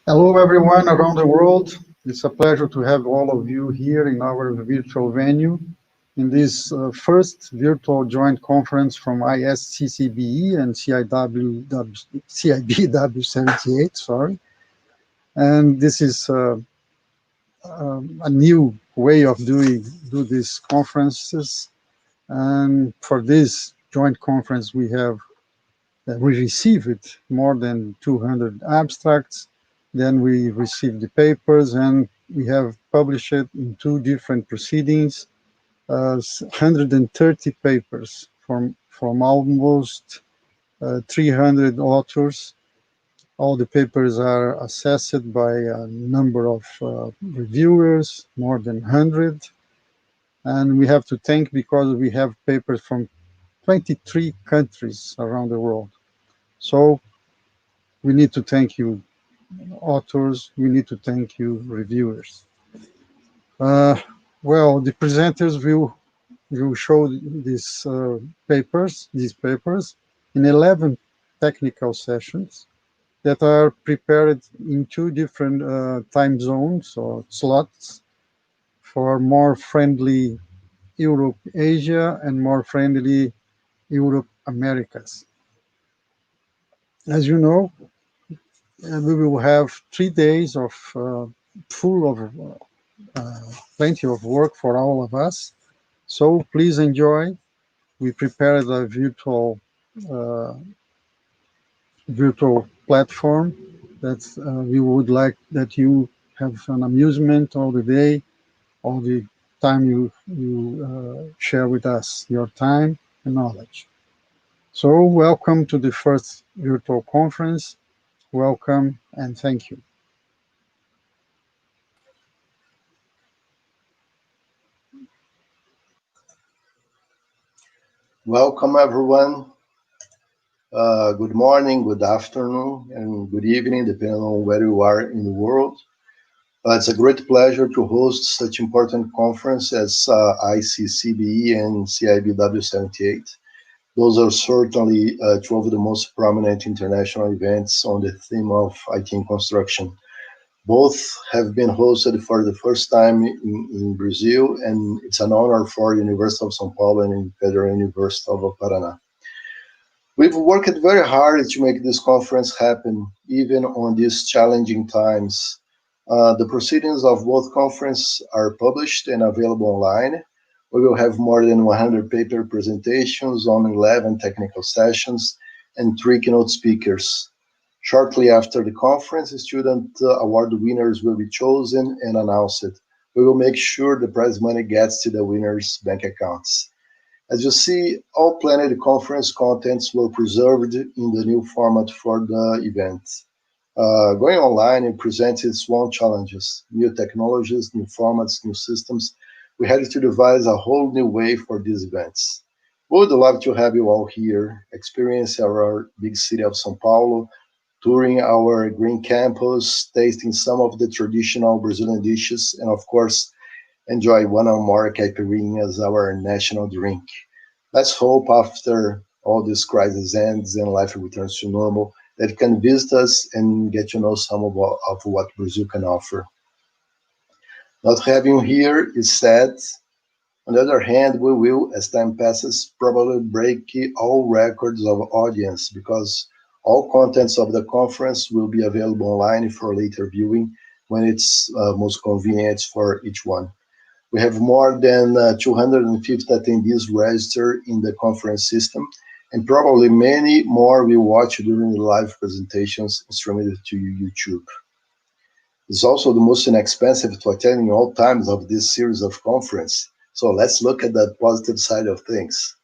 Hello, everyone around the world. It's a pleasure to have all of you here in our virtual venue in this first virtual joint conference from ISCCBE and CIB W78, sorry. And this is a new way of do these conferences. And for this joint conference, we received more than 200 abstracts. Then we received the papers, and we have published it in two different proceedings, 130 papers from almost 300 authors. All the papers are assessed by a number of reviewers, more than 100. And we have to thank because we have papers from 23 countries around the world. So we need to thank you, authors. We need to thank you, reviewers. Well, the presenters will show these papers in 11 technical sessions that are prepared in two different time zones or slots for more friendly Europe, Asia, and more friendly Europe, Americas. As you know, we will have 3 days of full of plenty of work for all of us. So please enjoy. We prepared a virtual platform that we would like that you have an amusement all the day, all the time you share with us your time and knowledge. So welcome to the first virtual conference. Welcome and thank you. Welcome, everyone. Good morning, good afternoon, and good evening, depending on where you are in the world. It's a great pleasure to host such important conference as ICCCBE and CIB W78. Those are certainly two of the most prominent international events on the theme of IT in construction. Both have been hosted for the first time in Brazil, and it's an honor for University of São Paulo and Federal University of Paraná. We've worked very hard to make this conference happen, even on these challenging times. The proceedings of both conferences are published and available online. We will have more than 100 paper presentations on 11 technical sessions and 3 keynote speakers. Shortly after the conference, student award winners will be chosen and announced. We will make sure the prize money gets to the winners' bank accounts. As you see, all planned conference contents were preserved in the new format for the event. Going online and presents its own challenges, new technologies, new formats, new systems. We had to devise a whole new way for these events. We would love to have you all here, experience our big city of São Paulo, touring our green campus, tasting some of the traditional Brazilian dishes, and of course, enjoy one or more caipirinha as our national drink. Let's hope after all this crisis ends and life returns to normal, that you can visit us and get to know some of what Brazil can offer. Not having you here is sad. On the other hand, we will, as time passes, probably break all records of audience because all contents of the conference will be available online for later viewing when it's most convenient for each one. We have more than 250 attendees registered in the conference system, and probably many more will watch during the live presentations streamed to YouTube. It's also the most inexpensive to attend in all times of this series of conference. So let's look at the positive side of things.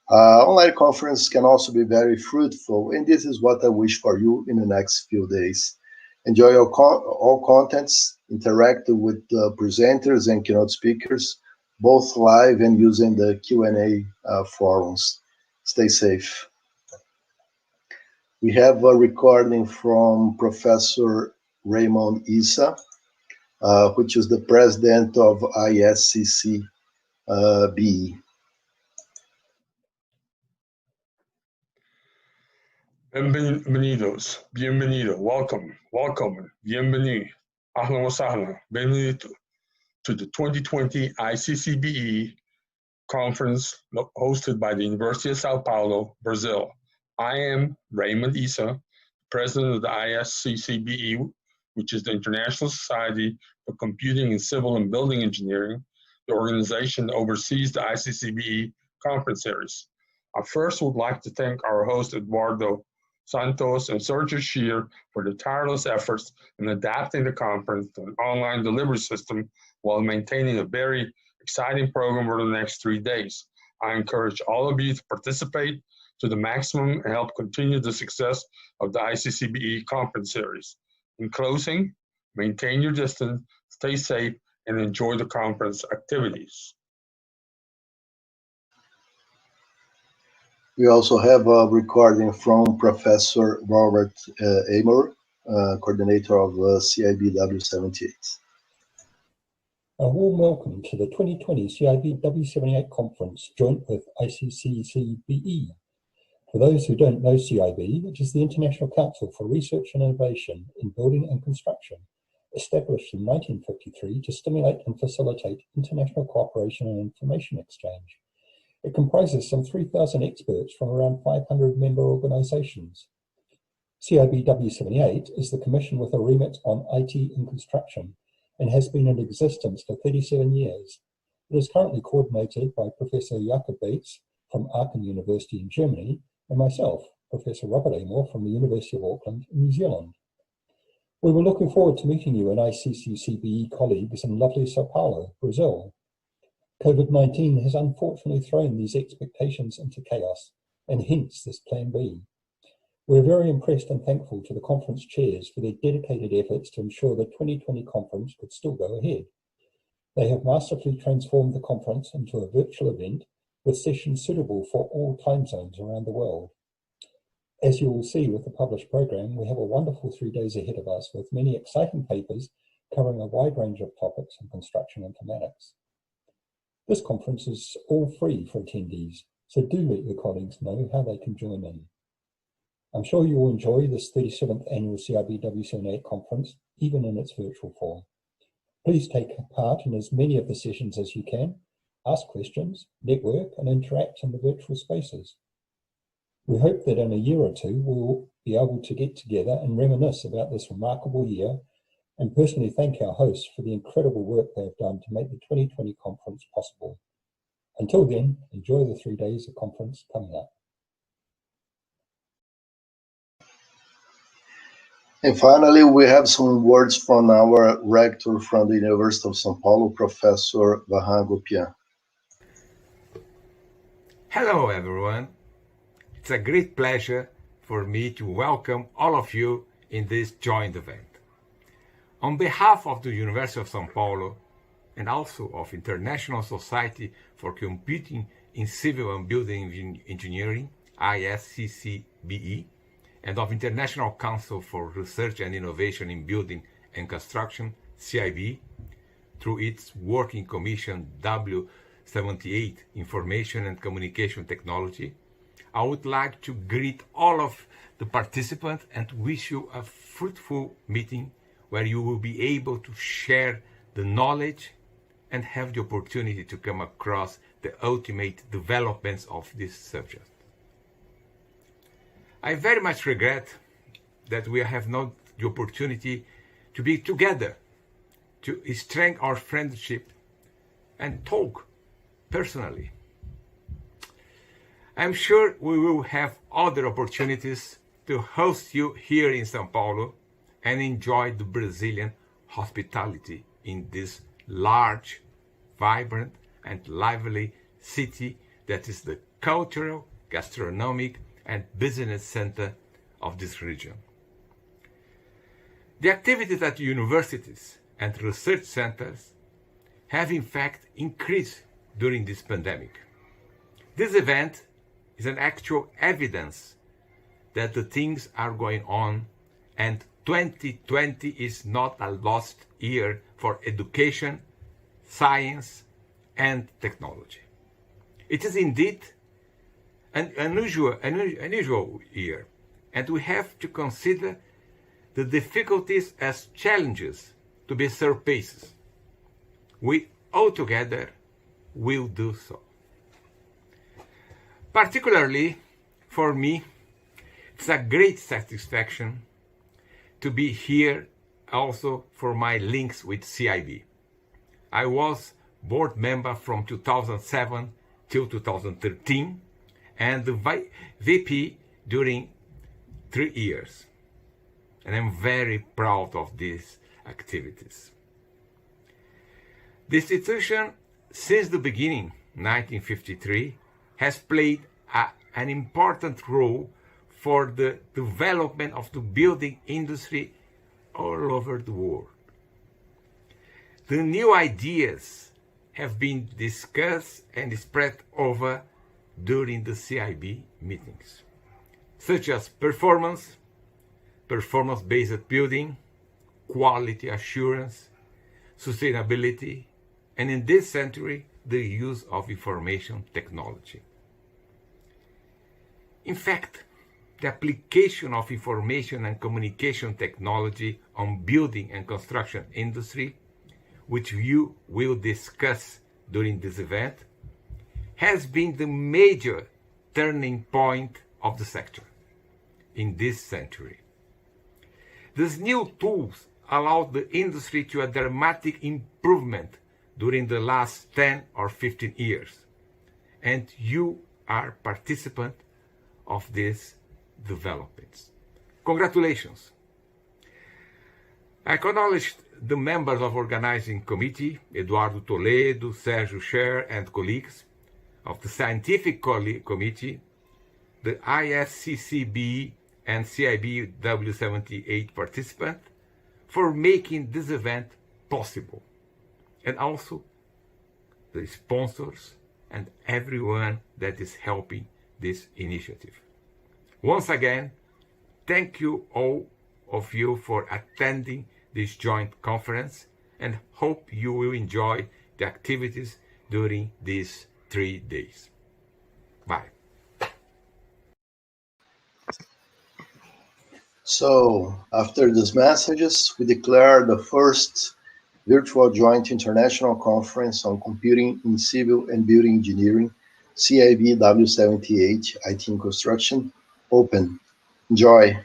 Online conference can also be very fruitful, and this is what I wish for you in the next few days. Enjoy all contents, interact with the presenters and keynote speakers, both live and using the Q&A forums. Stay safe. We have a recording from Professor Raymond Issa, which is the president of ISCCBE. Bienvenidos, bienvenido, welcome, bienvenue, ahlan wa sahlan, benvenuto to the 2020 ICCBE conference hosted by the University of Sao Paulo, Brazil. I am Raymond Issa, president of the ISCCBE, which is the International Society for Computing in Civil and Building Engineering, the organization that oversees the ICCBE conference series. I first would like to thank our host, Eduardo Santos and Sergio Shear, for the tireless efforts in adapting the conference to an online delivery system while maintaining a very exciting program over the next 3 days. I encourage all of you to participate to the maximum and help continue the success of the ICCBE conference series. In closing, maintain your distance, stay safe, and enjoy the conference activities. We also have a recording from Professor Robert Amor, coordinator of CIB W78. A warm welcome to the 2020 CIB W78 conference joint with ICCCBE. For those who don't know CIB, it is the International Council for Research and Innovation in Building and Construction, established in 1953 to stimulate and facilitate international cooperation and information exchange. It comprises some 3,000 experts from around 500 member organizations. CIB W78 is the commission with a remit on IT in construction and has been in existence for 37 years. It is currently coordinated by Professor Jakob Bates from Aachen University in Germany and myself, Professor Robert Amor from the University of Auckland in New Zealand. We were looking forward to meeting you and ICCCBE colleagues in lovely Sao Paulo, Brazil. COVID-19 has unfortunately thrown these expectations into chaos, and hence this Plan B. We're very impressed and thankful to the conference chairs for their dedicated efforts to ensure the 2020 conference could still go ahead. They have masterfully transformed the conference into a virtual event with sessions suitable for all time zones around the world. As you will see with the published program, we have a wonderful 3 days ahead of us with many exciting papers covering a wide range of topics in construction informatics. This conference is all free for attendees, so do let your colleagues know how they can join in. I'm sure you will enjoy this 37th annual CIB W78 conference, even in its virtual form. Please take part in as many of the sessions as you can, ask questions, network, and interact in the virtual spaces. We hope that in a year or two, we'll be able to get together and reminisce about this remarkable year and personally thank our hosts for the incredible work they have done to make the 2020 conference possible. Until then, enjoy the 3 days of conference coming up. And finally, we have some words from our rector from the University of São Paulo, Professor Vahan Gopian. Hello, everyone. It's a great pleasure for me to welcome all of you in this joint event. On behalf of the University of São Paulo and also of International Society for Computing in Civil and Building Engineering, ISCCBE, and of International Council for Research and Innovation in Building and Construction, CIB, through its Working Commission W78, Information and Communication Technology, I would like to greet all of the participants and wish you a fruitful meeting where you will be able to share the knowledge and have the opportunity to come across the ultimate developments of this subject. I very much regret that we have not the opportunity to be together, to strengthen our friendship and talk personally. I'm sure we will have other opportunities to host you here in São Paulo and enjoy the Brazilian hospitality in this large, vibrant, and lively city that is the cultural, gastronomic, and business center of this region. The activities at universities and research centers have in fact increased during this pandemic. This event is an actual evidence that the things are going on and 2020 is not a lost year for education, science, and technology. It is indeed an unusual year, and we have to consider the difficulties as challenges to be surpassed. We all together will do so. Particularly for me, it's a great satisfaction to be here also for my links with CIB. I was board member from 2007 till 2013 and the VP during 3 years. And I'm very proud of these activities. The institution, since the beginning, 1953, has played an important role for the development of the building industry all over the world. The new ideas have been discussed and spread over during the CIB meetings, such as performance-based building, quality assurance, sustainability, and in this century, the use of information technology. In fact, the application of information and communication technology on building and construction industry, which you will discuss during this event, has been the major turning point of the sector in this century. These new tools allowed the industry to a dramatic improvement during the last 10 or 15 years, and you are participant of these developments. Congratulations. I acknowledge the members of organizing committee, Eduardo Toledo, Sergio Scher, and colleagues of the scientific committee, the ISCCBE and CIB W78 participants for making this event possible, and also the sponsors and everyone that is helping this initiative. Once again, thank you all of you for attending this joint conference and hope you will enjoy the activities during these 3 days. Bye. So, after these messages, we declare the first virtual joint international conference on computing in civil and building engineering, CIB W78 IT in construction, open. Enjoy.